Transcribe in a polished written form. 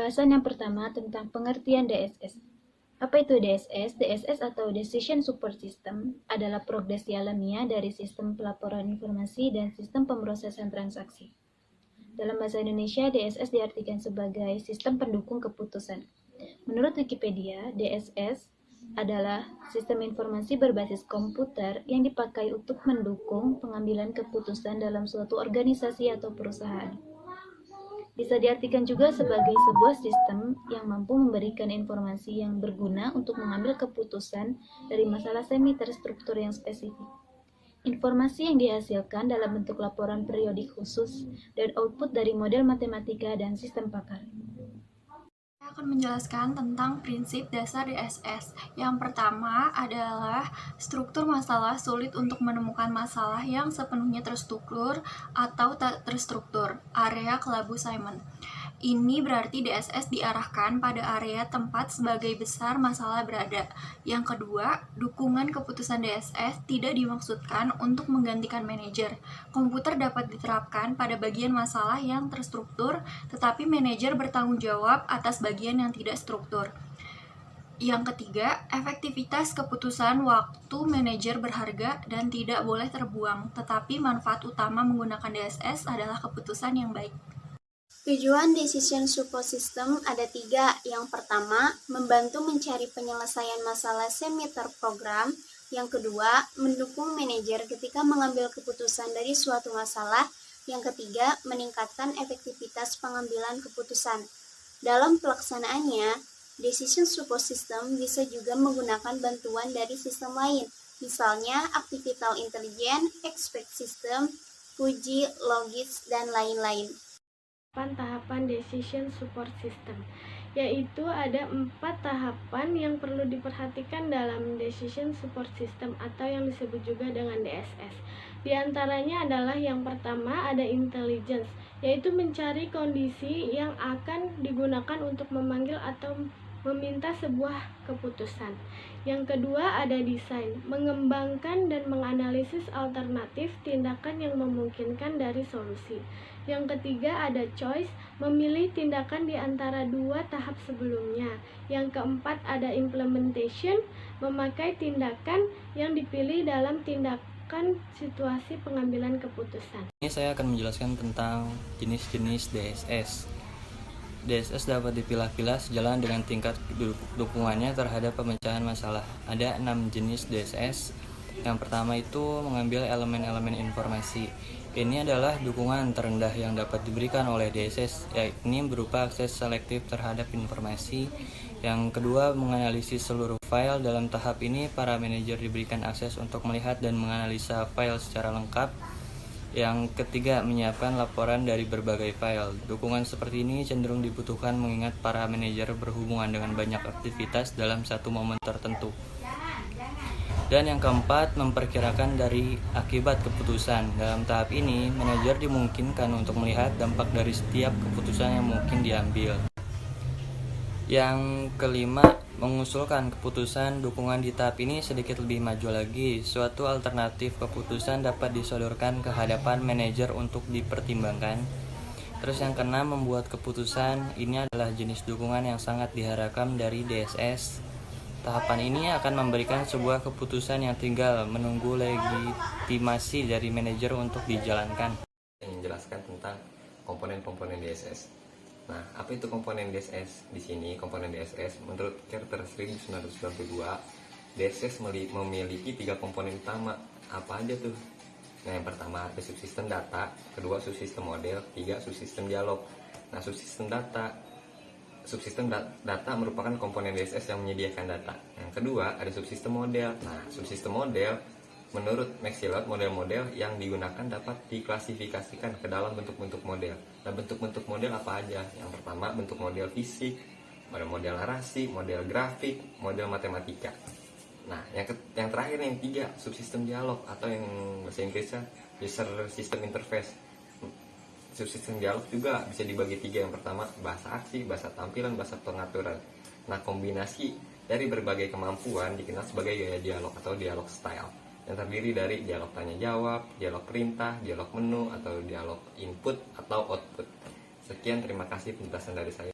Pembahasan yang pertama tentang pengertian DSS. Apa itu DSS? DSS atau Decision Support System adalah progresi alamiah dari sistem pelaporan informasi dan sistem pemrosesan transaksi. Dalam bahasa Indonesia, DSS diartikan sebagai sistem pendukung keputusan. Menurut Wikipedia, DSS adalah sistem informasi berbasis komputer yang dipakai untuk mendukung pengambilan keputusan dalam suatu organisasi atau perusahaan. Bisa diartikan juga sebagai sebuah sistem yang mampu memberikan informasi yang berguna untuk mengambil keputusan dari masalah semi-terstruktur yang spesifik. Informasi yang dihasilkan dalam bentuk laporan periodik khusus dan output dari model matematika dan sistem pakar. Saya akan menjelaskan tentang prinsip dasar DSS. Yang pertama adalah struktur masalah sulit untuk menemukan masalah yang sepenuhnya terstruktur atau tak terstruktur, area Kelabu-Simon. Ini berarti DSS diarahkan pada area tempat sebagai besar masalah berada. Yang kedua, dukungan keputusan DSS tidak dimaksudkan untuk menggantikan manajer. Komputer dapat diterapkan pada bagian masalah yang terstruktur, tetapi manajer bertanggung jawab atas bagian yang tidak struktur. Yang ketiga, efektivitas keputusan waktu manajer berharga dan tidak boleh terbuang, tetapi manfaat utama menggunakan DSS adalah keputusan yang baik. Tujuan Decision Support System ada 3. Yang pertama, membantu mencari penyelesaian masalah semi-terprogram. Yang kedua, mendukung manajer ketika mengambil keputusan dari suatu masalah. Yang ketiga, meningkatkan efektivitas pengambilan keputusan. Dalam pelaksanaannya, Decision Support System bisa juga menggunakan bantuan dari sistem lain, misalnya Artificial Intelligence, Expert System, Fuji, Logis, dan lain-lain. Tahapan Decision Support System, yaitu ada 4 tahapan yang perlu diperhatikan dalam Decision Support System atau yang disebut juga dengan DSS. Di antaranya adalah yang pertama ada intelligence, yaitu mencari kondisi yang akan digunakan untuk memanggil atau meminta sebuah keputusan. Yang kedua ada design, mengembangkan dan menganalisis alternatif tindakan yang memungkinkan dari solusi. Yang ketiga ada choice, memilih tindakan di antara 2 tahap sebelumnya. Yang keempat ada implementation, memakai tindakan yang dipilih dalam tindakan situasi pengambilan keputusan. Ini saya akan menjelaskan tentang jenis-jenis DSS. DSS dapat dipilah-pilah sejalan dengan tingkat dukungannya terhadap pemecahan masalah. Ada 6 jenis DSS. Yang pertama itu mengambil elemen-elemen informasi. Ini adalah dukungan terendah yang dapat diberikan oleh DSS, yakni berupa akses selektif terhadap informasi. Yang kedua, menganalisis seluruh file. Dalam tahap ini, para manajer diberikan akses untuk melihat dan menganalisa file secara lengkap. Yang ketiga, menyiapkan laporan dari berbagai file. Dukungan seperti ini cenderung dibutuhkan mengingat para manajer berhubungan dengan banyak aktivitas dalam satu momen tertentu. Dan yang keempat, memperkirakan dari akibat keputusan. Dalam tahap ini, manajer dimungkinkan untuk melihat dampak dari setiap keputusan yang mungkin diambil. Yang kelima, mengusulkan keputusan. Dukungan di tahap ini sedikit lebih maju lagi. Suatu alternatif keputusan dapat disodorkan ke hadapan manajer untuk dipertimbangkan. Terus yang keenam, membuat keputusan. Ini adalah jenis dukungan yang sangat diharapkan dari DSS. Tahapan ini akan memberikan sebuah keputusan yang tinggal menunggu legitimasi dari manajer untuk dijalankan. Menjelaskan tentang komponen-komponen DSS. Nah, apa itu komponen DSS? Di sini komponen DSS menurut Carter 1992, DSS memiliki 3 komponen utama. Apa aja tuh? Nah, yang pertama ada subsistem data, kedua subsistem model, 3 subsistem dialog. Nah, subsistem data merupakan komponen DSS yang menyediakan data. Yang kedua ada subsistem model. Nah, subsistem model menurut Maxilot, model-model yang digunakan dapat diklasifikasikan ke dalam bentuk-bentuk model. Nah, bentuk-bentuk model apa aja? Yang pertama bentuk model fisik, model narasi, model grafik, model matematika. Nah, yang terakhir yang 3, subsistem dialog atau yang bahasa Inggrisnya user system interface. Subsistem dialog juga bisa dibagi 3. Yang pertama bahasa aksi, bahasa tampilan, bahasa pengaturan. Nah, kombinasi dari berbagai kemampuan dikenal sebagai gaya dialog atau dialog style, yang terdiri dari dialog tanya jawab, dialog perintah, dialog menu, atau dialog input atau output. Sekian, terima kasih penjelasan dari saya.